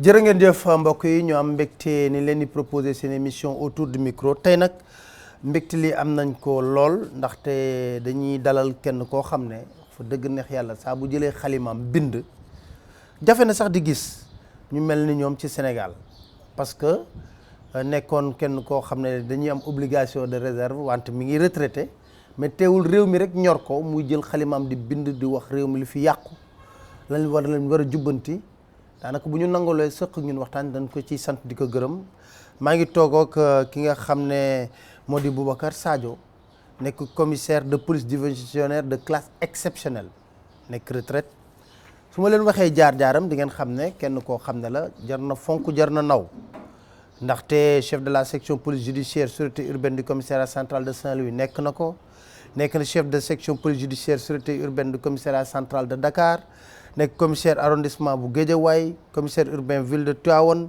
jërë ngeen jëf mbokk yi ñu am mbégte ni leen di proposer seen émission autour du micro tey nag mbégte li am nañ ko lool ndaxte dañuy dalal kenn koo xam ne fa dëgg neex yàlla saa bu jëlee xalimaam bind jafe na sax di gis ñu mel ni ñoom ci Sénégal parce que nekkoon kenn koo xam ne dañuy am obligation de réserve wante mi ngi retraité mais teewul réew mi rek ñor ko muy jël xalimaam di bind di wax réew mi li fi yàqu lañ war a jubbanti daanaka bu ñu nangalee sëq ñun waxtaan dañ ko ciy sant di ko gërëm maa ngi toog ak ki nga xam ne moo di Boubacar Sadio nekk commissaire de police divisionnaire de classe exceptionnelle nekk retraite su ma leen waxee jaar-jaaram di ngeen xam ne kenn koo xam ne la jar na fonk jar na naw ndaxte chef de la section police judiciaire sûreté urbaine du commissariat central de Saint-Louis nekk na ko nekk na chef de section police judiciaire sûreté urbaine du commissariat central de Dakar nekk commissaire arrondissement bu Guédiawaye commissaire urbain ville de Tivaouane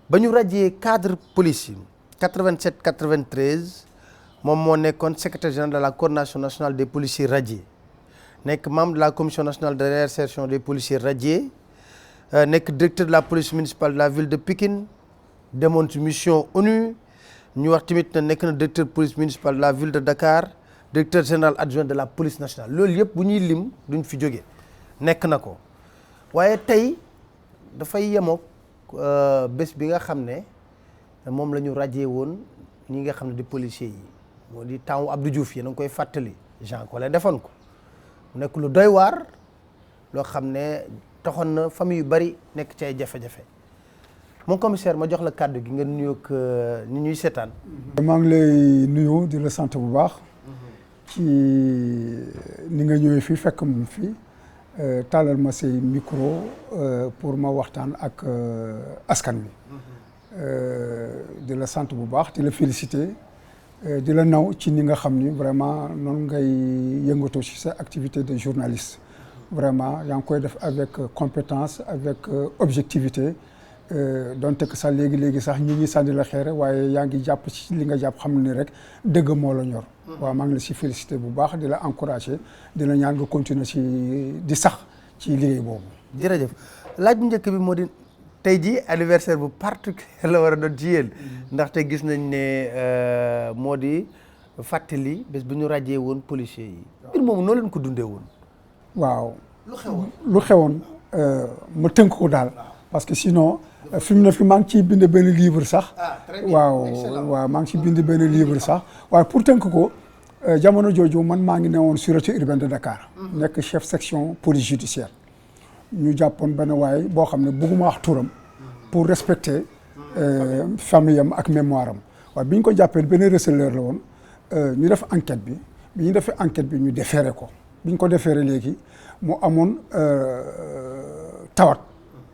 ba ñu radié cadre police yi 87 93 moom moo nekkoon secrétaire général de la coordination nationale des policiers radiés nekk membre de la commission nationale de réinsertion des policiers radiés nekk directeur de la police municipale de la ville de Pikine demoon ci mission ONU ñu wax tamit na nekk na directeur police municipale de la ville de Dakar directeur général adjoint de la police nationale loolu yëpp bu ñuy lim duñ fi jóge nekk na ko waaye tey dafay yemook bés bi nga xam ne moom la ñu radié woon ñi nga xam ne di policiers yi moo di temps Abdou Diouf yi na nga koy fàttali Jean Collin defoon ko mu nekk lu doy waar loo xam ne taxoon na famille yu bari nekk ci ay jafe-jafe mon commissaire ma jox la kàddu gi nga nuyoog ñi ñuy seetaan. maa ngi lay nuyu di la sant bu baax ci ni nga ñëwee fii fekk mu fii tàllal ma say micro pour ma waxtaan ak askan wi di la sant bu baax di la féliciter di la naw ci ni nga xam ni vraiment noonu ngay yëngatoo ci sa activité de journaliste vraiment yaa ngi koy def avec compétence avec objectivité donte que sax léegi sax ñi ñi sànni la xeere waaye yaa ngi jàpp ci li nga jàpp xam ne rek dëgg moo la ñor waaw maa ngi la si félicité bu baax di la encouragé di la ñaan nga continuer ci di sax ci liggéey boobu. jërëjëf laaj bu njëkk bi moo di tey jii anniversaire bu particulier la war a doon ci yéen ndaxte gis nañ ne moo di fàttali bés bu ñu rajee woon policiers yi mbir moomu noo leen ko dundee woon. waaw lu xewoon ma tënk ko daal parce que sinon fi mu ne fi maa ngi ciy bind benn livre sax waaw maa ngi ciy bind benn livre sax waaye pour tënk ko jamono jooju man maa ngi newoon sûreté urbaine de Dakar nekk chef section police judiciaire ñu jàppoon benn waay boo xam ne bëgguma wax turam pour respecter famille am ak mémoire am waaye bi ñu ko jàppee benn receleur la woon ñu def enquête bi ñu defee enquête bi ñu déféré ko bi ñu ko déféré léegi mu amoon tawat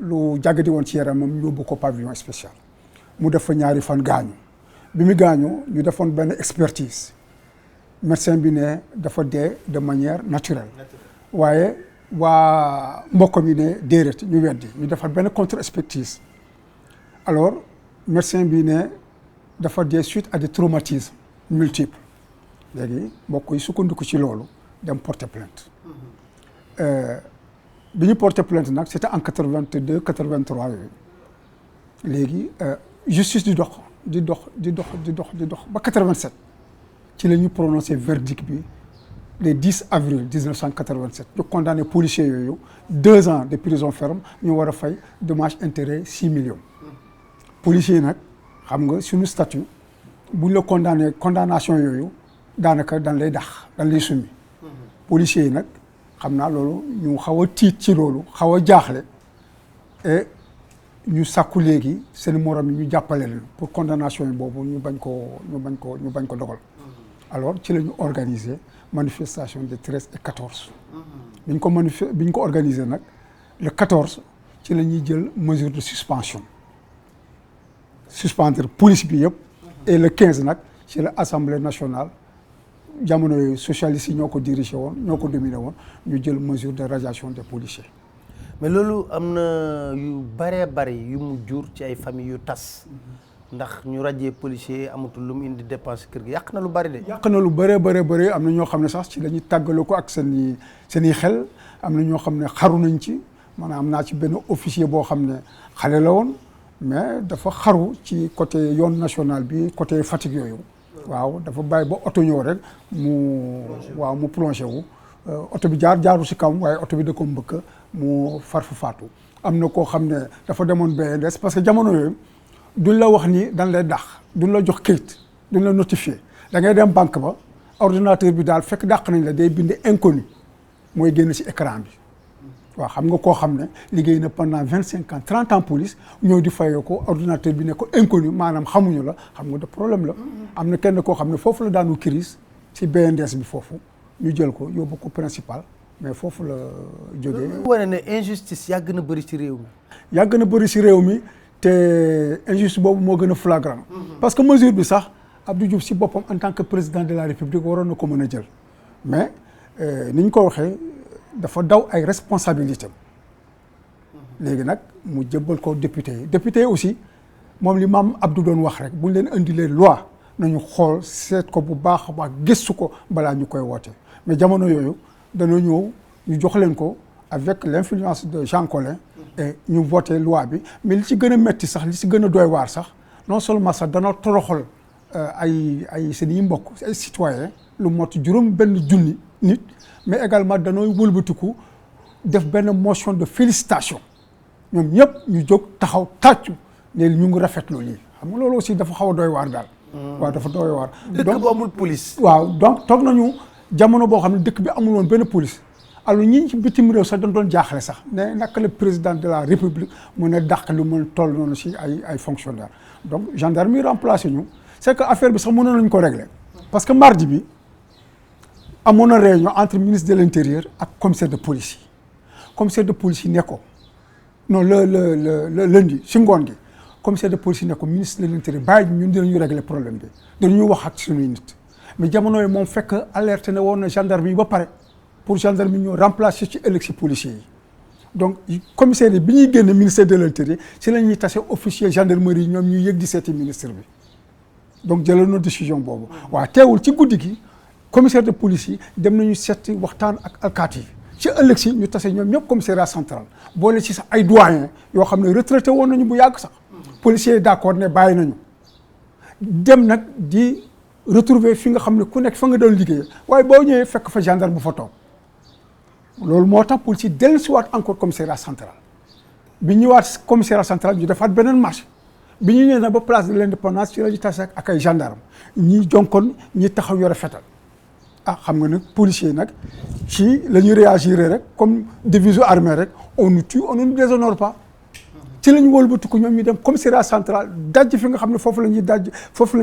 lu jàggati woon ci yaramam ñu yóbbu ko pavillon spécial mu def fa ñaari fan gaañu bi mu gaañu ñu defoon benn expertise médecin bi ne dafa dee de manière naturelle waaye waa mbokk mi ne déedéet ñu weddi ñu defar benn contre expertise alors médecin bi ne dafa dee suite à des traumatismes multiples léegi mbokk yi sukkandiku ci loolu dem porter plainte bi ñu porté plainte nag c'était en 82 83 yooyu léegi justice di dox ba 87 ci la ñu prononcé verdict bi le 10 avril 1987 ñu condamné policiers yooyu 2 ans de prison ferme ñu war a fay dommage intérêt 6 millions. policiers yi nag xam nga suñu statut buñ la condamné condamnation yooyu daanaka dañ lay summi policiers yi nag. xam naa loolu ñu xaw a tiit ci loolu xaw a jaaxle et ñu sàkku léegi seen morom yi ñu jàppale leen pour condamnation yi boobu ñu bañ ko dogal alors ci la ñu organiser manifestation de 13 et 14 bi ñu ko organiser nag le 14 ci la ñuy jël mesure de suspension suspendre police bi yëpp et le 15 nag ci la assemblée nationale jamono yooyu socialistes yi ñoo ko dirigé woon ñoo ko dominé woon ñu jël mesure de radiation des policiers. mais loolu am na yu bëree bëri yu mu jur ci ay famille yu tas ndax ñu radié policier amatul lu mu indi dépense kër gi yàq na lu bëri de. yàq na lu bëri am na ñoo xam ne sax ci la ñuy tàggaloo ko ak seen i xel am na ñoo xam ne xaru nañ ci maanaam am naa ci benn officier boo xam ne xale la woon mais dafa xaru ci côté yoon national bi côté Fatick yooyu waaw dafa bàyyi ba oto ñëw rek mu plongé wu oto bi jaaru si kawam waaye oto bi da ko mbëkk mu far fa faatu. am na koo xam ne dafa demoon BNDES parce que jamono yooyu duñ la wax ni dañ lay dàq duñ la jox kayit duñ la notifié da ngay dem banque ba ordinateur bi daal fekk dàq nañ la day bind inconnu mooy génn si écran bi waaw xam nga koo xam ne liggéey na pendant 25 ans 30 ans police ñëw di fayoo ko ordinateur bi ne ko inconnu maanaam xamuñu la xam nga de problème la. am na kenn koo xam ne foofu la daanu crise si BNDES bi foofu ñu jël ko yóbbu ko principal mais foofu la jógee. wane ne injustice yàgg na bëri ci réew mi. yàgg na bëri si réew mi te injustice boobu moo gën a flagrant. parce que mesure bi sax Abdou Diouf si boppam en tant que président de la République waroon na ko mën a jël mais ni ñu ko waxee dafa daw ay responsabilités léegi nag mu jëbbal ko député yi député yi aussi moom li maam Abdou doon wax rek bu ñu leen indilee loi nañu xool seet ko bu baax a baax gëstu ko balaa ñu koy woote mais jamono yooyu dañoo ñëw ñu jox leen ko avec l'influence de Jean Collin et ñu voté loi bi mais li ci gën a metti sax li ci gën a doy waar sax non seulement sax dana toroxal ay seen yi mbokk ay citoyens lu mot juróom benn junni nit mais également danooy wëlbatiku def benn motion de félicitation ñoom ñëpp ñu jóg taxaw tàccu ne ñu ngi rafetlu lii xam nga loolu aussi dafa xaw a doy waar daal. waaw dafa doy waar. dëkk bu amul police. waaw donc toog nañu jamono boo xam ne dëkk bi amul woon benn police alors ñi ci bitim réew sax dañ doon jaaxle sax ne naka le président de la république mu ne dàq lu mën toll noonu si ay fonctionnaires donc gendarmerie remplacé ñu c'est que affaire bi sax mënoon nañu ko régler parce que mardi bi amoon na réunion entre ministre de l'intérieur ak commissaire de police yi commissaire de police yi ne ko non le lundi si ngoon gi commissaire de police yi ne ko ministre de l'intérieur bàyyi ñun dinañu régler problème bi dañuy wax ak suñuy nit mais jamono yi moom fekk alerté ne woon na gendarme yi ba pare pour gendarme yi ñoo remplacer ci ëllëg si policiers yi donc commissaire yi bi ñuy génn ministère de l'intérieur si la ñuy tase officier gendarmerie yi ñoom ñuy yëg di seeti ministre bi donc jëloon na décision boobu waaw teewul ci guddi gi commissaire de police yi dem nañu seeti waxtaan ak alkaati yi ci ëllëg si ñu tase ñoom ñëpp commissariat central boole ci sax ay doyen yoo xam ne retraité woon nañu bu yàgg sax policiers yi d'accord ne bàyyi nañu dem nag di retrouver fi nga xam ne ku nekk fa nga doon liggéey waaye boo ñëwee fekk fa gendarme bu fa toog loolu moo tax police yi dellusiwaat encore commissariat central bi ñëwaat commissariat central ñu defaat beneen marche bi ñu ñëwee nag ba place de l'indépendance ci la ñu tase ak ay gendarme ñi jonkoon ñi taxaw yore fetal ah xam nga nag policiers yi nag ci la ñuy réagir rek comme devise armée rek on nous tue on ne nous déshonore pas ci la ñu wëlbatiku ñoom ñu dem commissariat central daj fi nga xam ne foofu la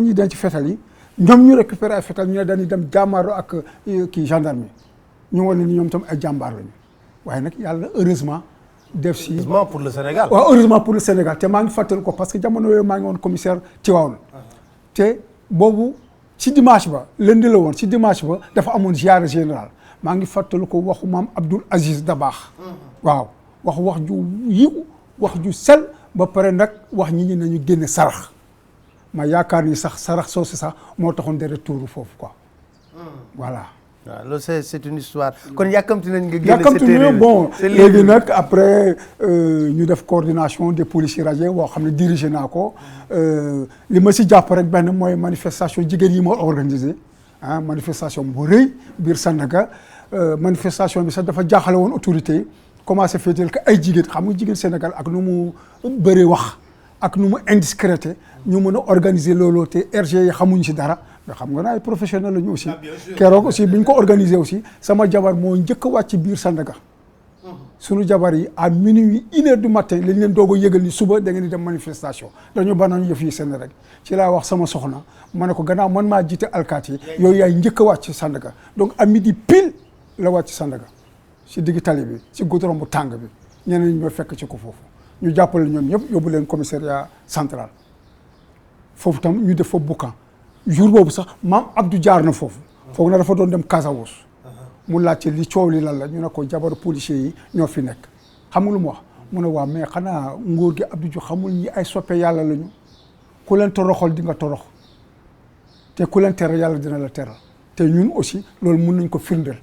ñuy denc fetal yi ñoom ñu récupérer ay fetal ñu ne dañuy dem jàmmaarloo ak kii gendarme yi ñu wane ni ñoom tam ay jàmbaar lañu waaye nag yàlla heureusement def si. heureusement pour le Sénégal. waaw heureusement pour le Sénégal te maa ngi fàttali ko parce que jamono yooyu maa ngi woon commissaire Tivaouane te boobu ci dimanche ba lundi la woon ci dimanche ba dafa amoon ziara général maa ngi fàttali ko waxu maam Abdoul Aziz Dabakh waaw wax ju yiw wax ju sel ba pare nag wax ñi nañu génne sarax ma yaakaar ni sax sarax soosu sax moo taxoon deret tuuru foofu quoi voilà. waaw loolu c'est une histoire kon yàkkamti nañ nga génne yàkkamti nañu bon léegi nag après ñu def coordination des policiers radiés boo xam ne dirigé naa ko li ma si jàpp rek benn mooy manifestation jigéen yi moo organisé ah manifestation bu rëy biir Sandaga manifestation bi sax dafa jaaxale woon autorité yi commencé féetal que ay jigéen xam nga jigéen Sénégal ak nu mu bëree wax ak nu mu indiscrété ñu mën a organiser loolu te RG yi xamuñ si dara nga xam nga ne ay professionnels la ñu aussi keroog aussi bi ñu ko organiser aussi sama jabar moo njëkk a wàcc biir Sandaga sunu jabar yi à minuit 1h du matin lañ leen doog a yëgal ni suba da ngeen di dem manifestation dañu banoon yëf yi seen rek ci laa wax sama soxna ma ne ko gannaaw man maa jiite alkaati yi yooyu yaay njëkk a wàcc Sandaga donc à midi pile la wàcc Sandaga si digg tali bi si goudron bu tàng bi ñeneen ñi ñoo fekk ci ko foofu ñu jàppale ñoom ñëpp yóbbu leen commissariat central foofu tam ñu def fa boucan jour boobu sax maam Abdou jaar na foofu foog na dafa doon dem Casamance mu laajte li coow li lan la ñu ne ko jabaru policiers yi ñoo fi nekk xam nga lu mu wax mu ne waa mais xanaa nguur gi Abdou Diouf xamul ñi ay soppe yàlla lañu ku leen toroxal di nga torox te ku leen teral yàlla dina la teral te ñun aussi loolu mun nañ ko firndeel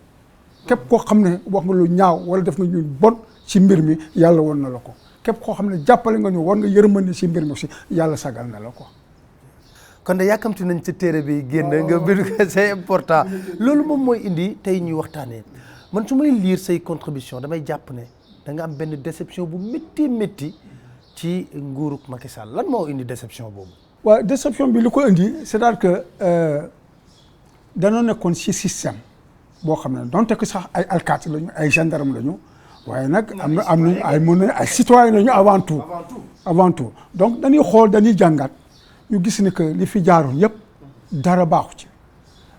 képp koo xam ne wax nga lu ñaaw wala def nga ñun bon ci mbir mi yàlla woon na la ko képp koo xam ne jàppale nga ñu war nga yërmande ci mbir mi aussi yàlla sagal na la ko. kon de yàkkamti nañ ci téere bi génn nga bind ko c'est important loolu moom mooy indi tey ñuy waxtaanee man su may lire say contribution damay jàpp ne da nga am benn déception bu métti ci nguurug Macky Sall lan moo indi déception boobu. waaw déception bi li ko indi c'est-à-dire que danoo nekkoon ci système boo xam ne donte que sax ay alkaati lañu ay gendarme lañu waaye nag am nañu ay ay citoyen lañu avant tout donc dañuy xool dañuy jàngat ñu gis ni que li fi jaaroon yëpp dara baaxu ci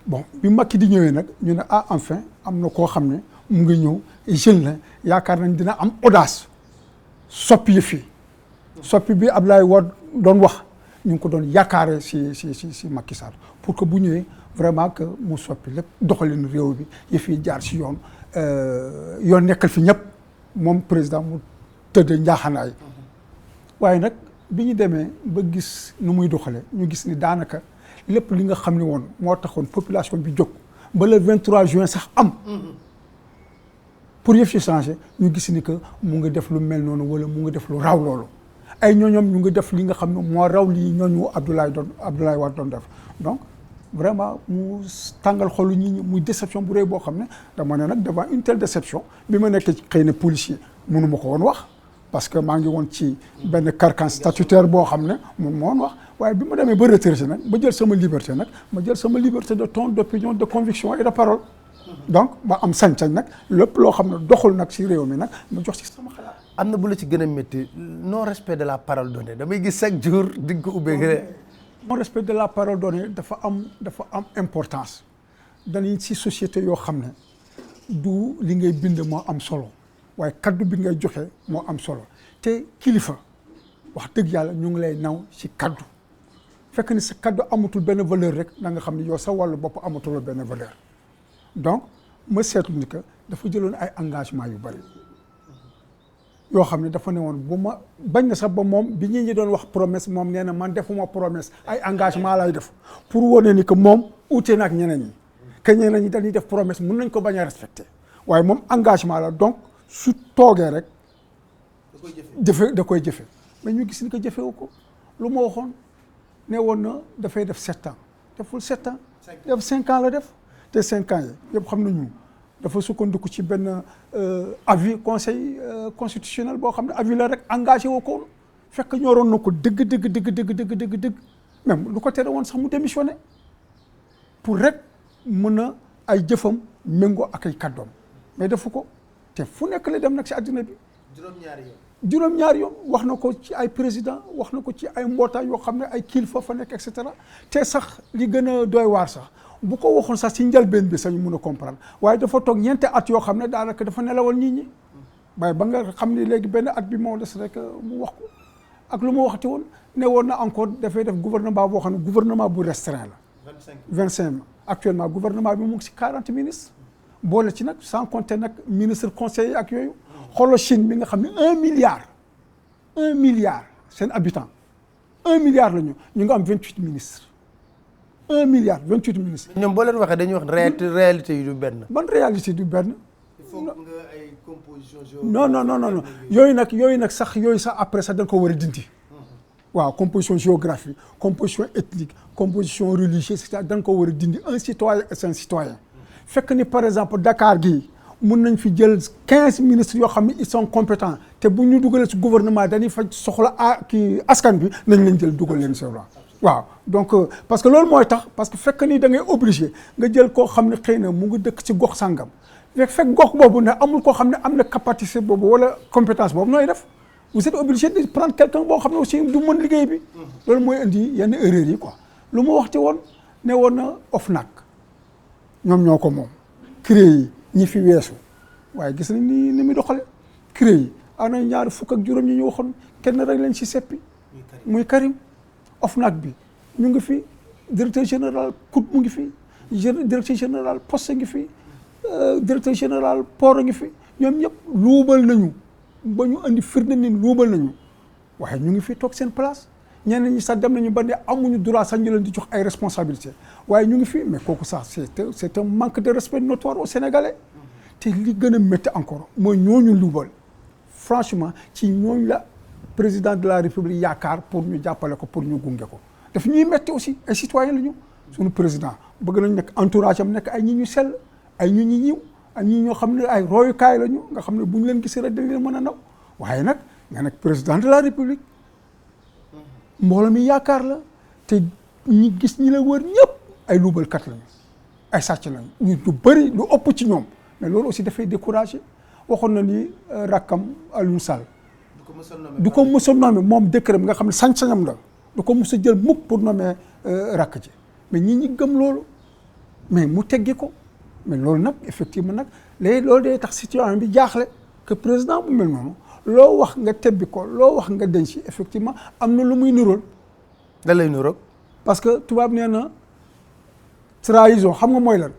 bon bi Macky di ñëwee nag ñu ne enfin am na koo xam ne mu ngi ñëw jeune la yaakaar nañ dina am audace soppi yi fii soppi bi Abdoulaye Wade doon wax ñu ngi ko doon yaakaaree si Macky Sall pour que bu ñëwee vraiment que mu soppi lépp doxalin réew bi yëf yi jaar si yoon nekkal fi ñëpp moom président mu tëdd njaaxanaay waaye nag bi ñu demee ba gis nu muy doxale ñu gis ni daanaka lépp li nga xam ne woon moo taxoon population bi jóg ba le 23 juin sax am pour yëf yi changé ñu gis ni que mu ngi def lu mel noonu wala mu ngi def lu raw loolu ay ñooñoom ñu ngi def li nga xam ne moo raw lii ñooñu Abdoulaye Wade doon def donc vraiment mu tàngal xolu ñi muy déception bu rëy boo xam ne dama ne nag devant une telle déception bi ma nekk xëy na policier mënu ma ko woon wax parce que maa ngi woon ci benn carcan statutaire boo xam ne mun ma woon wax waaye bi ma demee ba retraité nag ba jël sama liberté nag ma jël sama liberté de ton d'opinion de conviction et de parole donc ma am sañ-sañ nag lépp loo xam ne doxul nag si réew mi nag ma jox ci sama xalaat. am na bu la ci gën a métti non respect de la parole donnée damay gis chaque jour di ko ubbee gën non respect de la parole donnée dafa am importance dañuy ci société yoo xam ne du li ngay bind moo am solo waaye kaddu bi ngay joxe moo am solo te kilifa wax dëgg yàlla ñu ngi lay naw ci kaddu fekk ni sa kaddu amatul benn valeur rek da nga xam ne yow sa wàllu bopp amatul benn valeur donc ma seetlu ni que dafa jëloon ay engagement yu bari yoo xam ne dafa ne woon bu ma bañ na sax ba moom bi ñi doon wax promesse moom nee na man defuma promesse ay engagement lay def pour wane ni que moom uute na ak ñeneen ñi que ñeneen ñi dañuy def promesse mun nañ ko bañ a respecté waaye moom engagement la donc su toogee rek da koy jëfe mais ñu gis ni que jëfewu ko lu ma waxoon ne woon na dafay def 7 ans deful 7 ans def 5 ans la def te 5 ans yi yëpp xam nañu dafa sukkandiku ci benn avis conseil constitutionnel boo xam ne avis la rek engagé woo ko fekk ñoroon na ko dëgg même lu ko tere woon sax mu démissionné pour rek mën a ay jëfam méngoo ak ay kàddoom mais defu ko te fu nekk la dem nag si àddina bi juróom-ñaari yoon wax na ko ci ay président wax na ko ci ay mbootaay yoo xam ne ay kilifa fa nekk et cetera te sax li gën a doy waar sax bu ko waxoon sax ci njëlbeen bi sax ñu mun a comprendre waaye dafa toog ñeenti at yoo xam ne daanaka dafa nelawal nit ñi waaye ba nga xam ni léegi benn at bi moo des rek mu wax ko ak lu mu waxati woon ne woon na encore dafay def gouvernement boo xam ne gouvernement bu restreint la 25 actuellement gouvernement bi mu ngi ci 40 ministres boole ci nag sans compter nag ministre conseiller ak yooyu xoolal Chine bi nga xam ne 1 milliard seen habitant 1 milliard la ñu ngi am 28 ministres 1 milliard 28 ministres. ñoom boo leen waxee dañuy wax réalité yi du benn. ban réalité du benn. il faut nga ay composition non yooyu nag sax après sax dañ ko war a dindi. waaw composition géographique composition ethnique composition religieuse et cetera dañ ko war a dindi un citoyen et un citoyen. fekk ni par exemple Dakar gii mun nañ fi jël 15 ministres yoo xam ne ils sont compétents te bu ñu dugalee ci gouvernement dañuy faj soxla askan bi nañ leen jël dugal leen sur waaw donc parce que loolu mooy tax parce que fekk ni da ngay obligé nga jël koo xam ne xëy na mu ngi dëkk ci gox sàngam fekk gox boobu ne amul koo xam ne am na capacité boobu wala compétence boobu nooy def vous êtes obligé de prendre quelqu'un boo xam ne aussi du mën liggéey bi loolu mooy indi yenn erreurs yi quoi lu mu waxti woon ne woon na OFNAC ñoom ñoo ko moom CREI yi ñi fi weesu waaye gis nañ ni muy doxale CREI yi ana ñaari fukk ak juróom ñi ñu waxoon kenn rek lañ ci seppi muy Karim OFNAC bi ñu ngi fi directeur général COUD mu ngi fi directeur général poste ngi fi directeur général port ngi fi ñoom ñëpp luubal nañu ba ñu andi firnde ni luubal nañu waaye ñu ngi fi toog seen place ñeneen ñi sax dem nañu ba ne amuñu droit sax ñu leen di jox ay responsabilités waaye ñu ngi fi mais kooku sax c'est un manque de respect notoire au Sénégalais te li gën a métti encore mooy ñooñu luubal franchement ci ñooñu la président de la république yaakaar pour ñu jàppale ko pour ñu gunge ko daf ñuy metti aussi ay citoyen la ñu suñu président bëgg nañ nekk entourage am nekk ay ñi ñu sell ay ñu ñi ñiw ay ñi ñoo xam ne ay royukaay la ñu nga xam ne bu ñu leen gisee rek dañ leen mën a naw waaye nag nga nekk président de la république mbooloo mi yaakaar la te ñi gis ñi la wër ñëpp ay luubalkat lañu ay sàcc lañu ñu bëri lu ëpp ci ñoom mais loolu aussi dafay découragé waxoon na ni rakkam Aliou Sall du ko mës a nommé moom décret nga xam ne sañ-sañam la du ko mës a jël mukk pour nommer rakk ji mais ñi gëm loolu mais mu teggi ko mais loolu nag effectivement nag léegi loolu day tax citoyen bi jaaxle que président bu mel noonu loo wax nga tebbi ko loo wax nga denc effectivement am na lu muy nirool. da lay nirool. parce que tubaab nee na trahison xam nga mooy lan.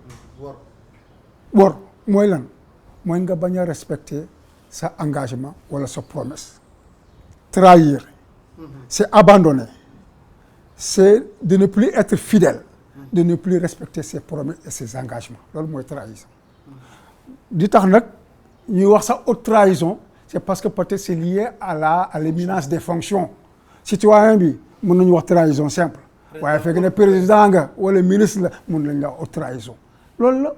wor mooy lan mooy nga bañ a respecter sa engagement wala sa promesse. trahir c'est abandonner c'est de ne plus être fidèle de ne plus respecter ses promesses et ses engagements loolu mooy trahison. di tax nag ñuy wax sa haute trahison c'est parce que peut-être c'est lié à l'éminence des fonctions citoyen bi mën nañu wax trahison simple waaye fekk ne président nga wala ministre la mën nañ la haute trahison loolu la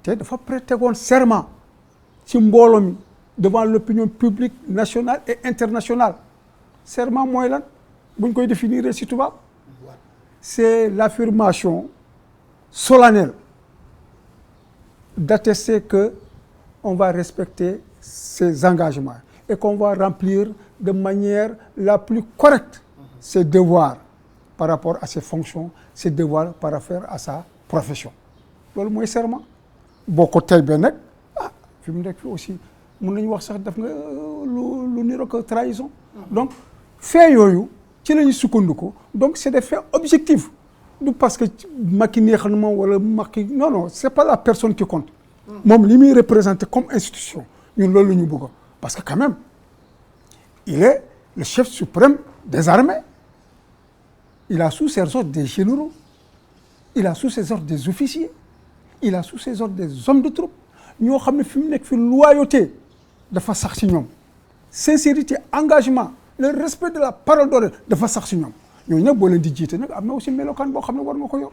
te dafa prêter woon serment ci mbooloo mi devant l'opinion publique nationale et internationale serment mooy lan buñ koy définir ci tubaab c'est l'affirmation solennelle d'attester que on va respecter ses engagements et qu'on va remplir de manière la plus correcte ses devoirs par rapport à ses fonctions, ses devoirs par rapport à sa profession. loolu mooy serment boo ko tey ba nag fi mu nekk fi aussi mun nañu wax sax def nga lu niroo ko trahison. donc fait yooyu ci la ñu sukkandiku donc c'est des faits objectifs du parce que Macky neexal na moom wala Macky non c'est pas la personne qui compte. moom li muy représenter comme institution ñun loolu la ñu bëgg parce que quand même il est le chef suprême des armées il a sous ses ordres des généraux il a sous ses ordres des officiers il a sous ses ordres des hommes de troupe ñoo xam ne fi mu nekk fi loyauté dafa sax ci ñoom sincérité engagement le respect de la parole d'ordre dafa sax ci ñoom ñooñu nag boo leen di jiite nag am na aussi melokaan boo xam ne war nga ko yor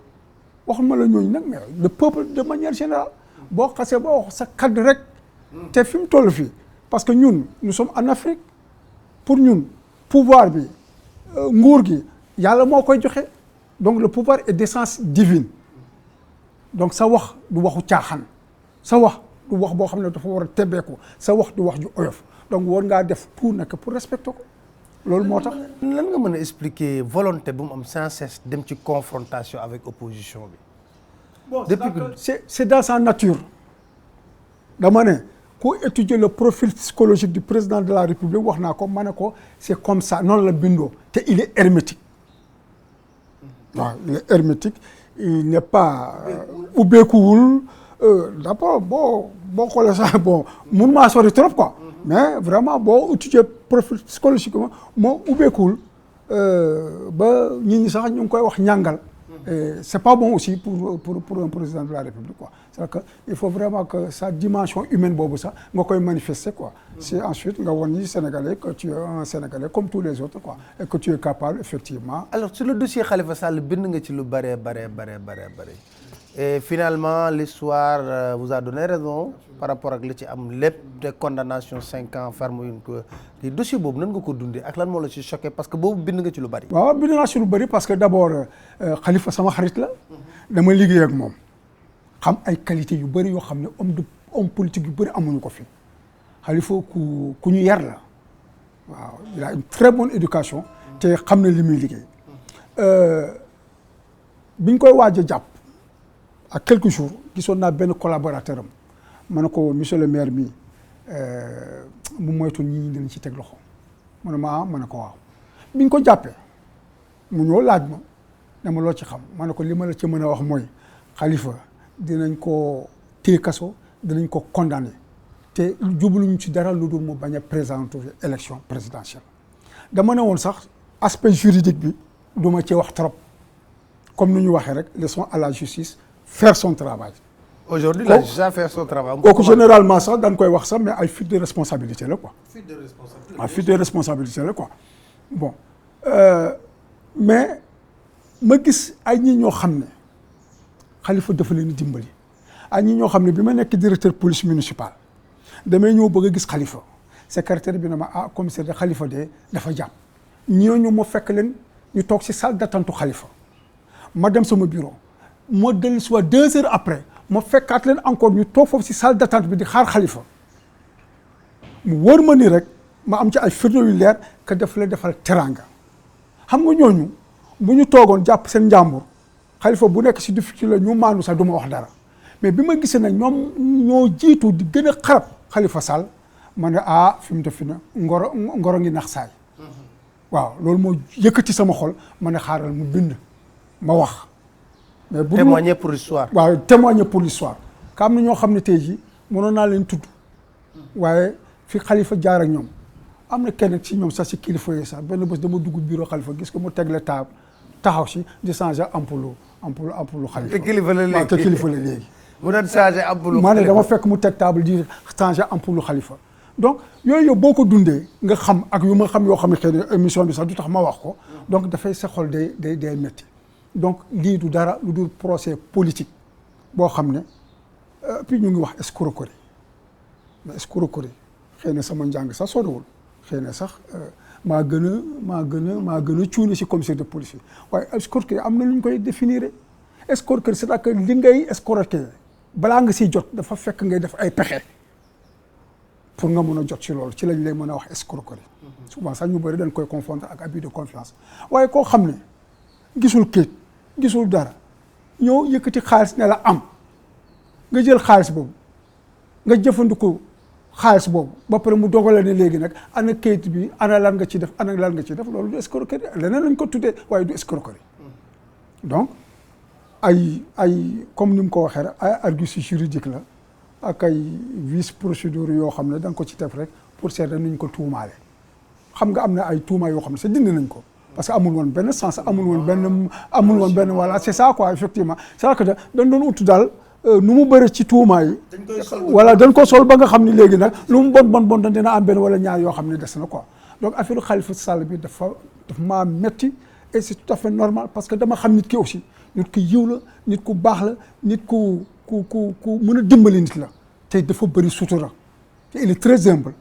waxuma la ñooñu nag mais le peuple de manière générale boo xasee boo wax sa cadre rek te fi mu toll fii parce que ñun nous sommes en Afrique pour ñun pouvoir bi nguur gi yàlla moo koy joxe donc le pouvoir est d'essence divine donc sa wax du waxu caaxaan sa wax du wax boo xam ne dafa war a tebbeeku sa wax du wax ju oyof donc war ngaa def tout nag pour respecter ko loolu moo tax. lan nga mën a expliquer volonté bu mu am sans cesse dem ci confrontation avec opposition bi. bon c'est dans sa nature dama ne ku étudier le profil psychologique du président de la République wax naa ko ma ne ko c'est comme ça noonu la bindoo te il est hermétique waaw il est hermétique il n'est pas ubbeekuwul d'abord boo xoolee sax bon mun maa sori trop quoi mais vraiment boo étudier profil psychologiquement moo ubbeekuwul ba nit ñi sax ñu ngi koy wax ñàngal. C'est pas bon aussi pour un président de la République quoi c'est-à-dire que il faut vraiment que sa dimension humaine boobu sax nga koy manifester quoi c'est ensuite nga won ni Sénégalais que tu es un Sénégalais comme tous les autres quoi et que tu es capable effectivement. alors sur le dossier Khalifa Sall bind nga ci lu bare et finalement l'histoire vous a donné raison par rapport ak li ci am lépp te condamnation 5 ans ferme yuñ ko te dossier boobu nan nga ko dundee ak lan moo la ci choqué parce que boobu bind nga ci lu bari. waaw bind naa ci lu bari parce que d'abord Khalifa sama xarit la dama liggéey ak moom xam ay qualité yu bari yoo xam ne homme politique yu bari amuñu ko fi Khalifa ku ñu yar la waaw il a une très bonne éducation te xam na li muy liggéey biñ koy waaj a jàpp à quelques jours gisoon naa benn collaborateur am ma ne ko monsieur le maire mi mu moytu ñi dinañ ci teg loxo mu ne ma ne ko waaw biñ ko jàppee mu ñëw laaj ma ne ma loo ci xam ma ne ko li ma la ci mën a wax mooy Khalifa dinañ ko téye kaso dinañ ko condamné te jubluñu ci dara lu dul mu bañ a présenter élection présidentielle dama ne woon sax aspect juridique bi du ma ci wax trop comme ni ñu waxee rek laissons à la justice faire son travail aujourd'hui la justice a fait son travail. kooku généralement sax dañ koy wax sax mais ay fuite de responsabilité la quoi. fuite de responsabilité. waaw fuite de responsabilité la quoi bon mais ma gis ay ñi ñoo xam ne Khalifa dafa leen dimbali ay ñi ñoo xam ne bi ma nekk directeur police municipale damay ñëw bëgg a gis Khalifa secrétaire bi na ma commissaire de Khalifa de dafa jàpp ñooñu ma fekk leen ñu toog ci salle d'attente Khalifa ma dem sama bureau ma dellu si 2 heures après ma fekkaat leen encore ñu toog foofu ci salle d'attente bi di xaar Khalifa mu wóor ma ni rek ma am ci ay firnde yu leer que daf la defal teranga xam nga ñooñu bu ñu toogoon jàpp seen njàmbur Khalifa bu nekk ci difficulté la ñu maanu sax du ma wax dara mais bi ma gisee nag ñoom ñoo jiitu di gën a xarab Khalifa Sall ma ne fi mu def na ngoro ngi nax saay waaw loolu moo yëkkati sama xol ma ne xaaral mu bind ma wax. mais bu témoigner pour l'histoire. waaw témoigner pour l'histoire ka am na ñoo xam ne tey jii mënoon naa leen tudd waaye fi Khalifa jaar ak ñoom am na kenn ci ñoom sax ci kilifa yi sax benn bés dama dugg bureau Khalifa gis ko mu tegle table taxaw si di changer ampoule Khalifa. te kilifa la léegi waaw te kilifa la léegi. mu doon changer ampoule. maa ne dama fekk mu teg table di changer ampoule Khalifa. donc yooyu boo ko dundee nga xam ak yu ma xam yoo xam ne xëy na émission bi sax du tax ma wax ko donc dafay sa xol day métti donc lii du dara lu dul procès politique boo xam ne puis ñu ngi wax escroquerie mais escroquerie xëy na sama njàng sax soriwul xëy na sax maa gën a cuune si commissaire de police yi waaye escroquerie am na lu ñu koy définir escroquerie c'est-à-dire que li ngay escroquer balaa nga siy jot dafa fekk ngay def ay pexe pour nga mën a jot ci loolu ci lañ lay mën a wax escroquerie souvent sax ñu bëri dañ koy confondre ak abus de confiance waaye koo xam ne gisul kayit gisul dara ñëw yëkkati xaalis ne la am nga jël xaalis boobu nga jëfandikoo xaalis boobu ba pare mu dogale ne léegi nag ana kayit bi ana lan nga ci def loolu du escroquerie leneen lañ ko tuddee waaye du escroquerie donc ay comme ni mu ko waxee rek ay arguties juridiques la ak ay vice procédure yoo xam ne da nga ko ci def rek pour seet nu ñu ko tuumaale xam nga am na ay tuuma yoo xam ne sa dindi nañ ko parce que amul woon benn sens amul woon benn voilà c'est ça quoi effectivement c'est-à-dire que dañ doon ut daal nu mu bëri ci tuuma yi voilà dañ ko sol ba nga xam ne léegi nag lu mu bon dina am benn wala ñaar yoo xam ne des na quoi donc affaire Khalifa Sall bi dafa maa metti et c'est tout à fait normal parce que dama xam nit ki aussi nit ku yiw la nit ku baax la nit ku mën a dimbali nit la te dafa bëri sutura te il est très humble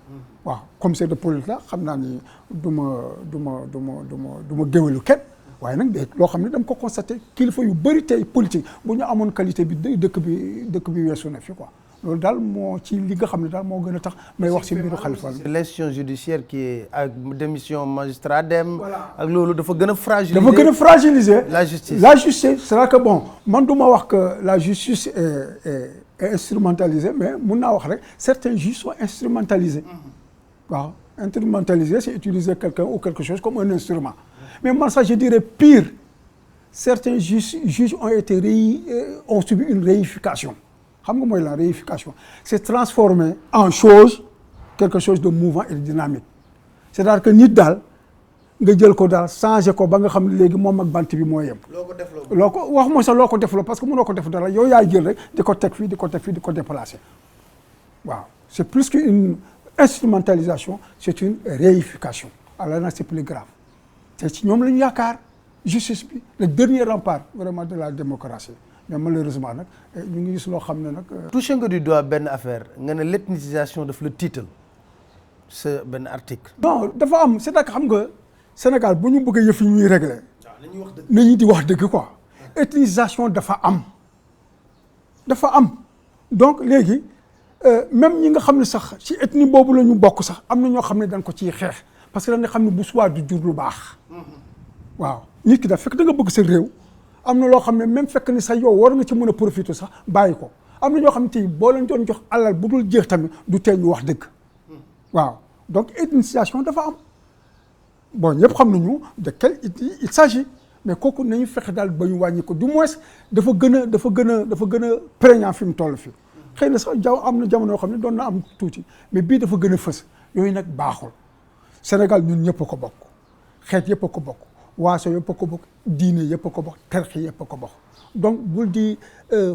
waaw commissaire de police la xam naa ni du ma géwélu kenn waaye nag de loo xam ne dama ko constaté kilifa yu bëri tey politique bu ñu amoon qualité bi dëkk bi weesu na fi quoi loolu daal moo ci li nga xam ne daal moo gën a tax may wax ci mbiru Khalifa la. l'institution judiciaire qui est ak démission magistrat dem. ak loolu dafa gën a fragiliser. la justice c'est-à-dire que bon man du ma wax que la justice est instrumentalisée mais mun naa wax rek certains juges sont instrumentalisés. waaw instrumentaliser c'est utiliser quelqu'un ou quelque chose comme un instrument. mais moi ça je dirais pire certains juges ont subi une réification. xam nga mooy la réification c'est transformer en quelque chose de mouvant et de dynamique c'est-à-dire que nit daal nga jël ko daal changer ko ba nga xam ne léegi moom ak bant bi moo yem. loo ko wax mooy sax loo ko defloo parce que mënoo ko def dara yow yaay jël rek di ko teg fii di ko déplacer waaw c'est plus qu'une instrumentalisation c'est une réification alors nag c'est plus grave te ci ñoom la ñu yaakaar justice bi le dernier rempart vraiment de la démocratie. mais malheureusement nag ñu ngi gis loo xam ne nag. touché nga du doigt benn affaire nga ne l'ethnicisation daf la tiital sa benn article. non dafa am c'est-à-dire que xam nga Sénégal bu ñu bëgg yëf yi ñuy régler. nañu di wax dëgg quoi. ethnicisation dafa am donc léegi même ñi nga xam ne sax ci ethnie boobu la ñu bokk sax am na ñoo xam ne dañ ko ciy xeex parce que dañ xam ne bu subaa du jur lu baax. waaw nit ki dafa fekk da nga bëgg sa réew. am na loo xam ne même fekk ni sax yow war nga ci mën a profiter sax bàyyi ko am na ñoo xam ne tey boo leen doon jox alal bu dul jeex tamit du tee ñu wax dëgg waaw donc ethnicisation dafa am bon ñëpp xam nañu de quel il s'agit mais kooku nañu fexe daal ba ñu wàññi ko du moins dafa gën a prégnant fi mu toll fii xëy na sax am na jamono yoo xam ne doon na am tuuti mais bii dafa gën a fës yooyu nag baaxul Sénégal ñun ñëpp a ko bokk xeet yëpp a ko bokk waaso yëpp a ko bokk diine yëpp a ko bokk tarixi yëpp a ko bokk donc bul di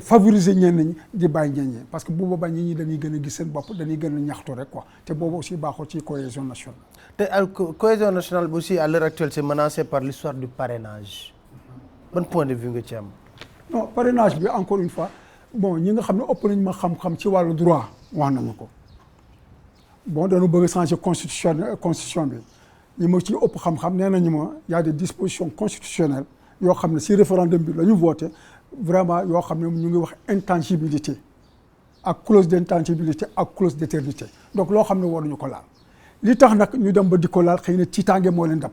favoriser ñenn ñi di bàyyi ñenn ñi parce que bu boobaa nit ñi dañuy gën a gis seen bopp dañuy gën a ñaxtu rek quoi te boobu aussi baaxul ci cohésion nationale. te cohésion nationale bi aussi à l'heure actuelle c'est menacé par l'histoire du parrainage ban point de vue nga ci am. non parrainage bi encore une fois bon ñi nga xam ne ëpp nañu ma xam-xam ci wàllu droit wax na ma ko bon dañu bëgg a changer constitution bi ñi ma ci ëpp xam-xam nee nañu ma y a des dispositions constitutionnelles yoo xam ne si référendum bi la ñu voté vraiment yoo xam ne ñu ngi wax intangibilité ak clause d'intangibilité ak clause d'éternité donc loo xam ne waruñu ko laal li tax nag ñu dem ba di ko laal xëy na tiitaange moo leen dab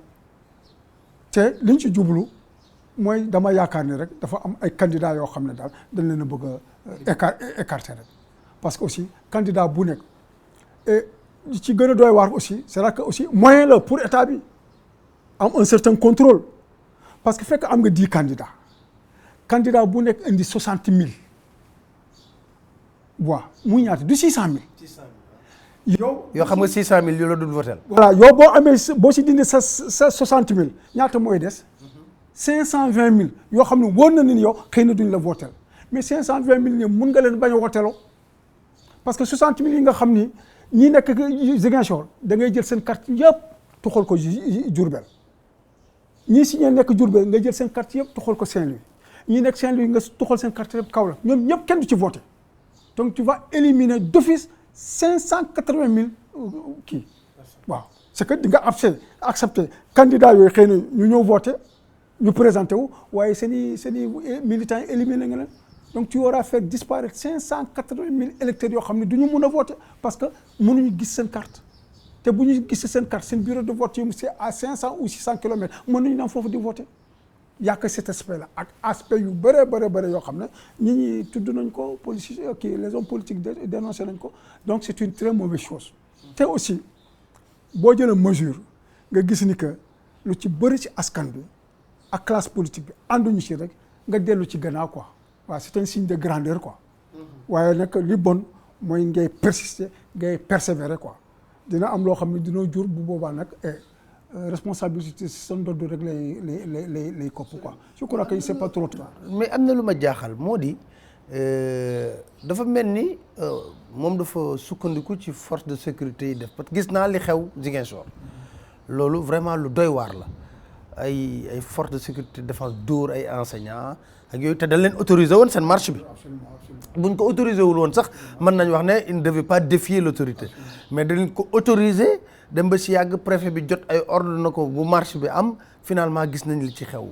te liñ ci jublu mooy dama yaakaar ne rek dafa am ay candidats yoo xam ne daal dañ leen a bëgg a écarter rek parce que aussi candidat bu nekk et ci gën a doy waar aussi c'est là que aussi moyen la pour état bi am un certain contrôle parce que fekk am nga 10 candidat bu nekk indi 60 000 voix muy ñaata du 600 000. yoo xam nga 600 000 yoo la dul votel. voilà yow boo amee boo si dindi sa 60 000 ñaata mooy des 520 000 yoo xam ne wóor na ni yow xëy na duñ la votel mais 520 000 nii mun nga leen bañ a voteloo parce que 60 000 yi nga xam ni ñi nekk Ziguinchor da ngay jël seen carte yëpp tuxal ko Diourbel ñii si ñee nekk Diourbel nga jël seen carte yëpp tuxal ko Saint-Louis ñii nekk Saint-Louis nga tuxal seen carte yëpp Kaolack ñoom ñëpp kenn du ci voté donc tu vas éliminer d'office 580 000 kii waaw c'est que di nga accepté candidat yooyu xëy na ñu ñëw voté ñu présenté wu waaye seen i militants yi éliminé nga leen donc tu auras fait disparaître 580 000 électeurs yoo xam ne du ñu mun a voté parce que mënuñu gis seen carte te bu ñu gisee seen carte seen bureau de vote yi c'est à 500 ou 600 kilomètres mënuñu dem foofu di voté y a que cet aspect là ak aspect yu bëre yoo xam ne ñi tudd nañ ko politiciens kii les hommes politiques dénoncé nañ ko donc c'est une très mauvaise chose te aussi boo jëlee mesure nga gis ni que lu ci bëri ci askan bi ak classe politique bi ànduñu ci rek nga dellu ci gannaaw quoi waaw c'est un signe de grandeur quoi waaye nag li bon mooy ngay persister ngay persévérer quoi dina am loo xam ne dina jur bu boobaa nag responsabilité si sa ndodd rek lay kopp quoi je crois que c'est pas trop tard. mais am na lu ma jaaxal moo di dafa mel ni moom dafa sukkandiku ci force de sécurité yi def parce que gis naa li xew Ziguinchor loolu vraiment lu doy waar la ay force de sécurité défense dóor ay enseignants ak yooyu te dañ leen autorisé woon seen marche bi buñ ko autorisé wul woon sax mën nañ wax ne il ne devait pas défier l'autorité mais dañ ko autorisé dem ba si yàgg préfet bi jot ay ordre na ko bu marche bi am finalement gis nañ li ci xew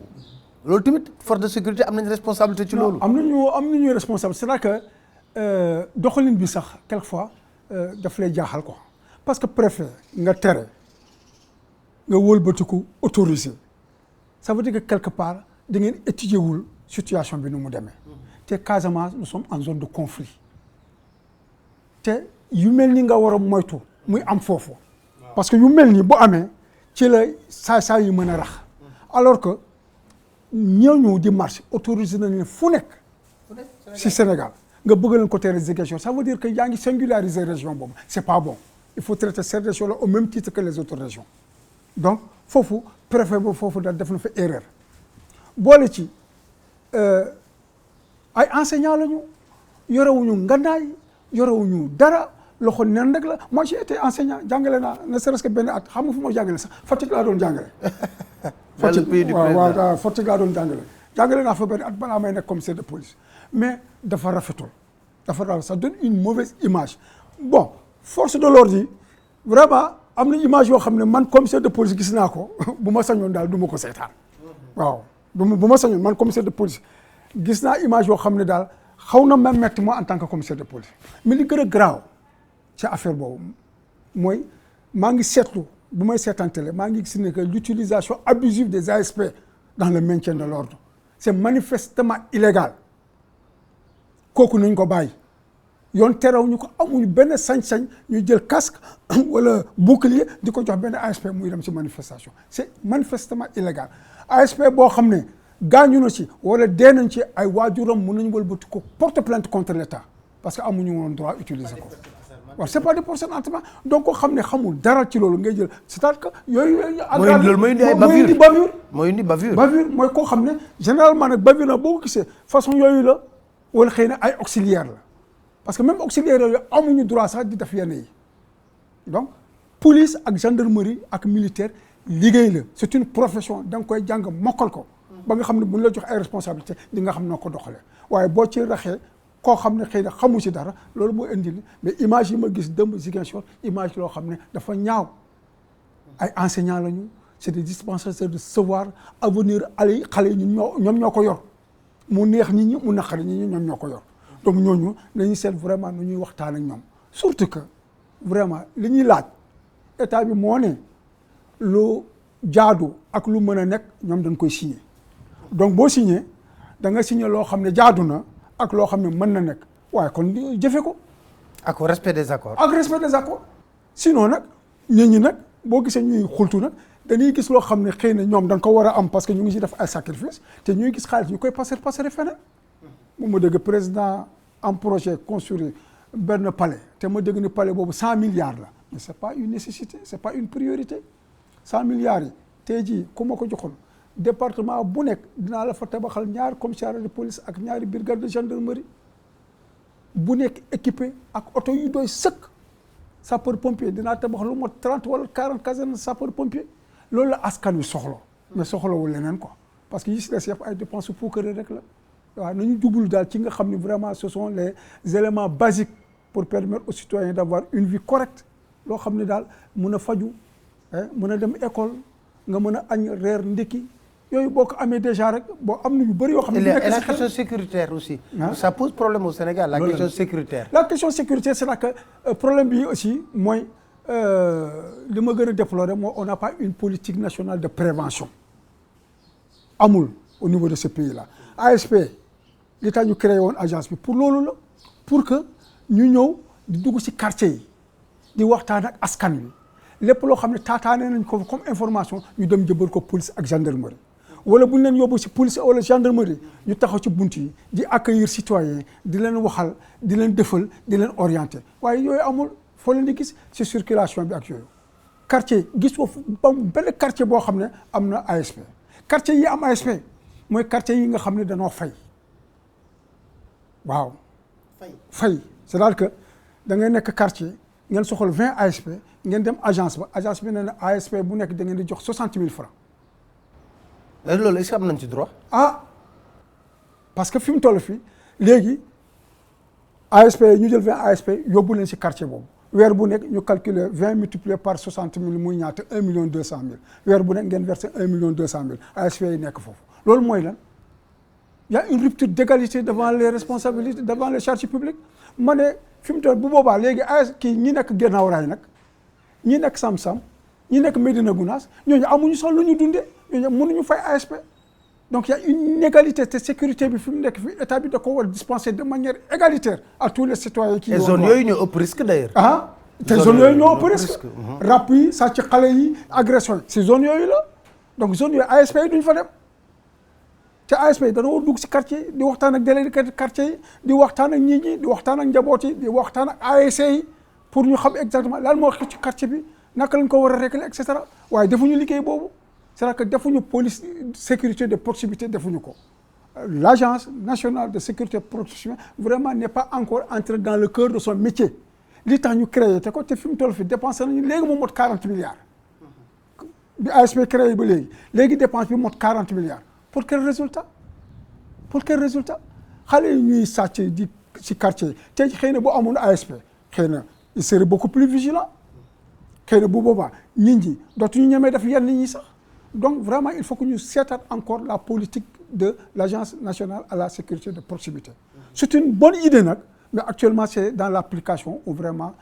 loolu tamit force de sécurité am nañ responsabilité ci loolu. am nañu responsable c'est-à-dire que doxalin bi sax quelquefois daf lay jaaxal quoi parce que préfet nga tere nga wëlbatiku autorisé ça veut dire que quelque part da ngeen étudier wul situation bi nu mu demee te Casamance nous sommes en zone de conflit te yu mel ni nga war a moytu muy am foofu parce que yu mel ni bu amee ci la saa yu mën a rax alors que ñëw di marche autorisé nañ leen fu nekk si Sénégal nga bëgg leen ko tere Ziguinchor ça veut dire que yaa ngi singulariser région boobu c'est pas bon il faut traiter cette région là au même titre que les autres régions donc foofu préfet boobu foofu daal def na fa erreur boole ci ay enseignants lañu yorewuñu ngandaay yorewuñu dara loxo nen rek la moi j'ai été enseignant jàngale naa ne serait-ce que benn at xam nga fu ma jàngale sax Fatick laa doon jàngale. Fatick waaw Fatick laa doon jàngale naa fa benn at balaa may nekk commissaire de police mais dafa rafetul ça donne une mauvaise image bon force de l'ordre yi vraiment am na image yoo xam ne man commissaire de police gis naa ko bu ma sañoon daal du ma ko seetaan waaw bu ma sañoon man commissaire de police gis naa image yoo xam ne daal xaw na ma metti moi en tant que commissaire de police mais li gën a graaw ci affaire boobu mooy maa ngi seetlu bu may seetaan télé maa ngi gis ne que l'utilisation abusive des ASP dans le maintien de l'ordre c'est manifestement illégal kooku nañ ko bàyyi yoon terew ñu ko amuñu benn sañ-sañ ñu jël casque wala bouclier di ko jox benn ASP muy dem ci manifestation c'est manifestement illégal ASP boo xam ne gaañu na ci wala dee nañ ci ay waajuram mën nañu wëlbati ko porter plainte contre l'État parce que amuñu woon droit utiliser ko waaw c'est pas des personnes entièrement donc koo xam ne xamul dara ci loolu ngay jël c'est-à-dire que yooyu. mooy indi ay bavure mooy indi bavure. bavure mooy koo xam ne généralement nag bavure na boo ko gisee façon yooyu la wala xëy na ay auxiliaire la parce que même auxiliaire yooyu amuñu droit sax di def yenn yi donc police ak gendarmerie ak militaire liggéey la c'est une profession da nga koy jàng mokkal ko ba nga xam ne bu ñu la jox ay responsabilité di nga xam noo ko doxalee waaye boo ci raxee koo xam ne xëy na xamu ci dara loolu mooy indi mais image yi ma gis dëmb Ziguinchor image loo xam ne dafa ñaaw ay enseignants lañu c'est des dispensateurs de savoir avenir xale yi ñoom ñoo ko yor mu neex nit ñi mu naqari nit ñi ñoom ñoo ko yor donc ñooñu nañu seet vraiment nu ñuy waxtaan ak ñoom surtout que vraiment li ñuy laaj état bi moo ne lu jaadu ak lu mën a nekk ñoom dañ koy signer donc boo signer da nga signer loo xam ne jaadu na ak loo xam ne mën na nekk waaye kon jëfe ko. ak respect des accords. ak respect des accords sinon nag nit ñi nag boo gisee ñuy xultu nag dañuy gis loo xam ne xëy na ñoom dañ ko war a am parce que ñu ngi si def ay sacrifice te ñuy gis xaalis ñu koy passer feneen. moom ma dégg président am projet construire benn palais te ma dégg ni palais boobu 100 milliards la mais c'est pas une nécessité c'est pas une priorité 100 milliards yi tey jii ku ma ko joxoon département bu nekk dinaa la fa tabaxal ñaari commissariat de police ak ñaari brigade de gendarmerie bu nekk équipé ak oto yu doy sëkk sapeur pompier dinaa tabax lu mot 30 wala 40 casernes sapeur pompier loolu la askan wi soxla mais soxlawul leneen quoi parce que yi si des yëpp ay dépenses puukare rek la waaw nañu jublu daal ci nga xam ne vraiment ce sont les éléments basiques pour permettre aux citoyens d'avoir une vie correcte loo xam ne daal mun a faju mun a dem école nga mën a añ reer ndekki yooyu boo ko amee déjà rek boo am na yu bëri yoo xam ne et la question sécuritaire aussi ça pose problème au Sénégal la question sécuritaire c'est que problème bi aussi mooy li ma gën a déplorer mooy on n'a pas une politique nationale de prévention amul au niveau de ce pays là ASP li tax ñu créé woon agence bi pour loolu la pour que ñu ñëw di dugg ci quartier yi di waxtaan ak askan wi lépp loo xam ne taataane nañ ko comme information ñu dem jëbal ko police ak gendarmerie wala bu ñu leen yóbbu ci police wala gendarmerie ñu taxaw ci bunt yi di accueillir citoyens di leen waxal di leen defal di leen orienter waaye yooyu amul foo leen di gis ci circulation bi ak yooyu quartier gis ko benn quartier boo xam ne am na ASP quartier yi am ASP mooy quartier yi nga xam ne danoo fay waaw fay c'est-à-dire que da ngay nekk quartier ngeen soxal 20 ASP ngeen dem agence bi nee na ASP bu nekk da ngeen di jox 60 000 francs. loolu est-ce que am nañ ci droit. parce que fi mu toll fii léegi ASP ñu jël 20 ASP yóbbu leen ci quartier boobu weer bu nekk ñu calculer 20 multiplié par 60 000 muy ñaata 1 million 200 000 weer bu nekk ngeen versé 1 million 200 000 ASP yi nekk foofu loolu mooy lan. Il y a une rupture d'égalité devant les responsabilités devant les charges publiques ma ne fi mu toll bu boobaa léegi kii ñi nekk Guinaw Rail nag ñi nekk Sam-Sam ñi nekk Médina Gounass ñooñu amuñu sax lu ñu dundee ñooñu mënuñu fay ASP donc il y a une inégalité te sécurité bi fi mu nekk fi état bi da ko war dispenser de manière égalitaire à tous les citoyens qui. et zone yooyu ñoo ëpp risque d'ailleurs. te zone yooyu ñoo ëpp risque. rap yi sàcc xale yi agression yi si zone yooyu la donc zone yooyu ASP yi duñ fa dem. te ASP dañoo dugg ci quartier di waxtaan ak délégué quartier yi di waxtaan ak nit ñi di waxtaan ak njaboot yi di waxtaan ak ASC yi pour ñu xam exactement lan moo xew ci quartier bi naka lañ ko war a régler et cetera waaye defuñu liggéey boobu c'est-à-dire que defuñu police sécurité de proximité defuñu ko. L'agence nationale de sécurité et de protection vraiment n'est pas encore entrée dans le cœur de son métier li tax ñu créé te ko te fi mu toll fi dépensé nañu léegi mu mot 40 milliards bi ASP créé ba léegi dépense bi mot 40 milliards. Pour quel résultat xale yi ñuy sàcc di ci quartier te xëy na bu amoon ASP xëy na il serait beaucoup plus vigilant xëy na bu boobaa nit ñi dootuñu ñemee def yenn ñi sax donc vraiment il faut que ñu seetaat encore la politique de l'agence nationale à la sécurité de proximité c'est une bonne idée nag mais actuellement c'est dans l'application où vraiment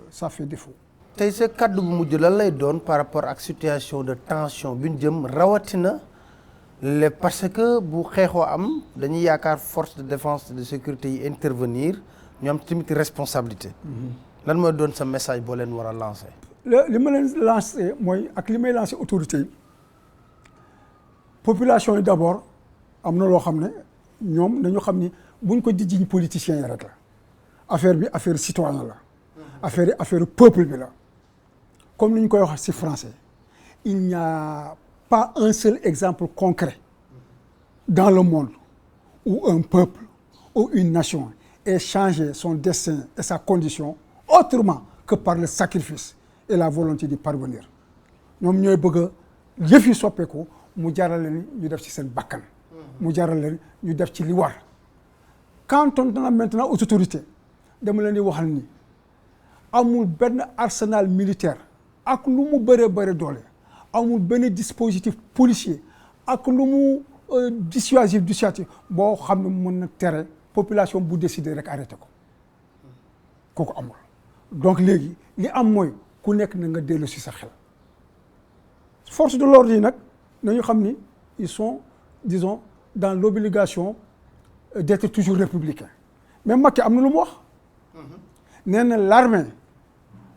ça fait défaut. tey sa kàddu bu mujj lan lay doon par rapport ak situation de tension bi ñu jëm rawatina. Parce que bu xeexoo am dañuy yaakaar force de défense de sécurité yi intervenir ñu am tamit responsabilité. lan mooy doon sa message boo leen war a lancer. li ma leen lancer mooy ak li may lancer autorité yi population yi d'abord am na loo xam ne ñoom dañu xam ni buñ ko di jiñ politiciens yi rek la affaire bi affaire citoyen la. affaire yi affaire peuple bi la comme ni ñu koy wax ci français il n'y a pas un seul exemple concret dans le monde où un peuple ou une nation ait changé son destin et sa condition autrement que par le sacrifice et la volonté d'y parvenir. ñoom ñooy bëgg a yëf yi soppeeku mu jaral leen ñu def ci seen bakkan mu jaral leen ñu def ci li war. Quand on a maintenant aux autorités dama leen di waxal ni amul benn arsenal militaire ak lu mu bëre doole amul benn dispositif policier ak lu mu dissuasif boo xam ne mën na tere population bu décider rek arrêté ko kooku amul. Donc léegi li am mooy ku nekk na nga dellu si sa xel force de l'ordre yi nag nañu xam ni ils sont disons dans l'obligation d'être toujours républicain mais Macky am na lu mu wax nee na l'armée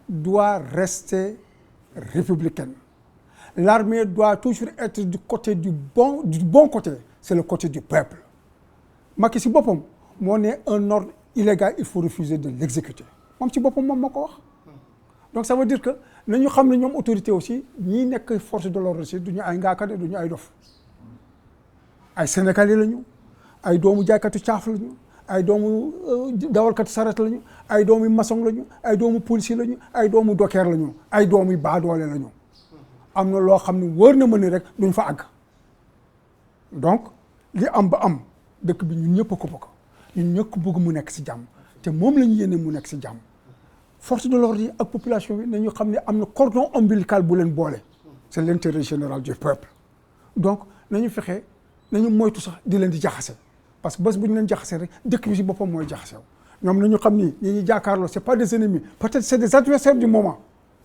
doit rester républicaine. L'armée doit toujours être du côté du bon côté, c'est le côté du peuple. Macky si boppam moo ne un ordre illégal il faut refuser de l'exécuter moom ci boppam moom moo ko wax. Donc ça veut dire que nañu xam ne ñoom autorité aussi ñii nekk force de l'ordre aussi du ñu ay ngaakate du ñu ay dof ay sénégalais lañu ay doomu jaaykatu caaf lañu ay doomu dawalkatu saret lañu ay doomu maçon lañu ay doomu policier lañu ay doomu docker lañu ay doomu baadoole lañu. am na loo xam ne wóor na ma ni rek duñ fa àgg donc li am ba am dëkk bi ñun ñëpp a ko bokk ñun ñëpp bëgg mu nekk ci jàmm te moom la ñu yéene mu nekk ci jàmm force de l'ordre yi ak population bi nañu xam ne am na cordon ombilical bu leen boole c'est l'intérêt général du peuple donc nañu fexe nañu moytu sax di leen di jaxase parce que bés bu ñu leen jaxase rek dëkk bi ci boppam mooy jaxasew ñoom nañu xam ni ñi ñuy jàkkaarloo c'est pas des ennemis peut-être c'est des adversaires du moment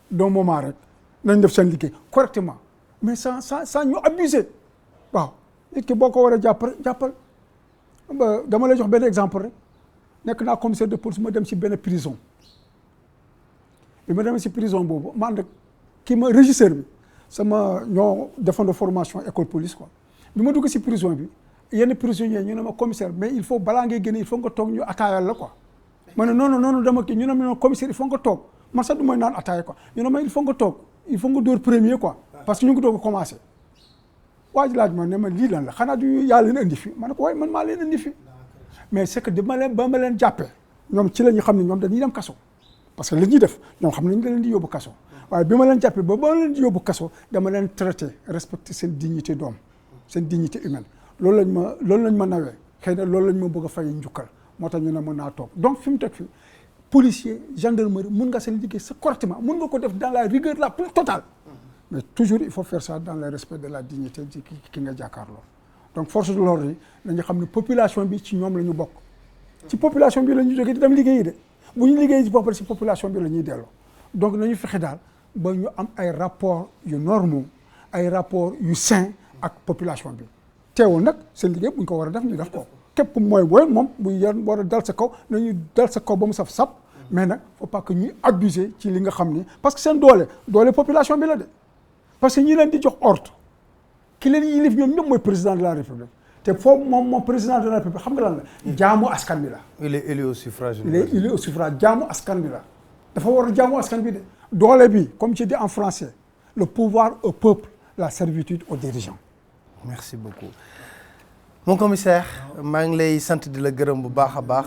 d'un moment rek nañ def seen liggéey correctement mais sans ñu abuser waaw nit ki boo ko war a jàppal dama lay jox benn exemple rek nekk naa commissaire de police ma dem ci benn prison bi ma demee ci prison boobu man rek kii ma régisseur bi sama ñoo defandoo formation école police quoi bi ma dugg ci prison bi yenn prisonniers ñu ne ma commissaire mais il faut balaa ngay génne il faut nga toog ñu ataayal la quoi ma ne non dama kii ñu ne ma commissaire il faut nga toog man sax du may naan ataaya quoi ñu ne ma il faut nga toog il faut nga dóor premier quoi parce que ñu ngi doog a commencé waa ji laaj ma ne ma lii lan la xanaa du yaa leen indi fi ma ne ko waaye man maa leen indi fi mais c'est que ba ma leen jàppee ñoom ci la ñu xam ne ñoom dañuy dem kaso parce que li ñuy def ñoom xam nañ da leen di yóbbu kaso waaye bi ma leen jàppee ba ma leen di yóbbu kaso dama leen traité respecter seen dignité doom seen dignité humaine loolu lañ ma nawee xëy na loolu lañ ma bëgg a fay njukkal moo tax ñu ne mën naa toog donc fi mu teg fi policier gendarmerie mun nga seen liggéey c'est correctement mun nga ko def dans la rigueur la plus totale mais toujours il faut faire ça dans le respect de la dignité ci ki nga jàkkaarloo donc force de l'ordre yi nañu xam ne population bi ci ñoom la ñu bokk ci population bi la ñu jógee di dem liggéeyi de bu ñu liggéey ci boppam ci population bi la ñuy delloo donc nañu fexe daal ba ñu am ay rapports yu normaux ay rapports yu sains ak population bi teewul nag seen liggéey bu ñu ko war a def ñu def ko képp mooy booy moom bu yan war a dal sa kaw nañu dal sa kaw ba mu saf sap mais nag faut pas que ñuy abuser ci li nga xam ni parce que seen doole population bi la de parce que ñi leen di jox ordre ki leen yilif ñoom ñëpp mooy président de la république te foofu moom président de la république xam nga lan la jaamu askan bi la. il est élu au suffrage. il est au suffrage jaamu askan bi la dafa war a jaamu askan bi de doole bi comme je dis en français le pouvoir au peuple la servitude aux dirigeants. merci beaucoup mon commissaire maa ngi lay sant di la gërëm bu baax a baax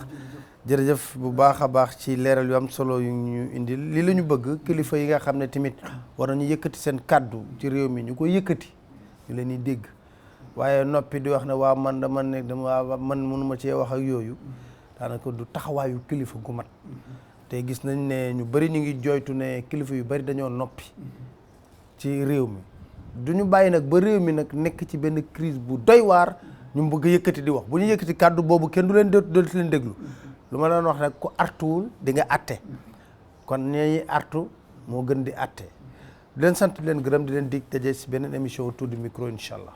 jërëjëf bu baax a baax ci leeral yu am solo yu ñu indil li la ñu bëgg kilifa yi nga xam ne tamit war nañu yëkkati seen kàddu ci réew mi ñu koy yëkkati ñu leen di dégg waaye noppi di wax ne waa man dama ne dama man mënuma cee wax ak yooyu daanaka du taxawaayu kilifa gu mat te gis nañ ne ñu bëri ñu ngi jooytu ne kilifa yu bëri dañoo noppi ci réew mi du ñu bàyyi nag ba réew mi nag nekk ci benn crise bu doy waar ñu bëgg yëkkati di wax bu ñu yëkkati kàddu boobu kenn du leen dootu leen déglu lu ma doon wax rek ku artuwul di nga atte kon ñuy artu moo gën di atte di leen sant di leen gërëm di leen dig daje si beneen émission autour du micro incha allah.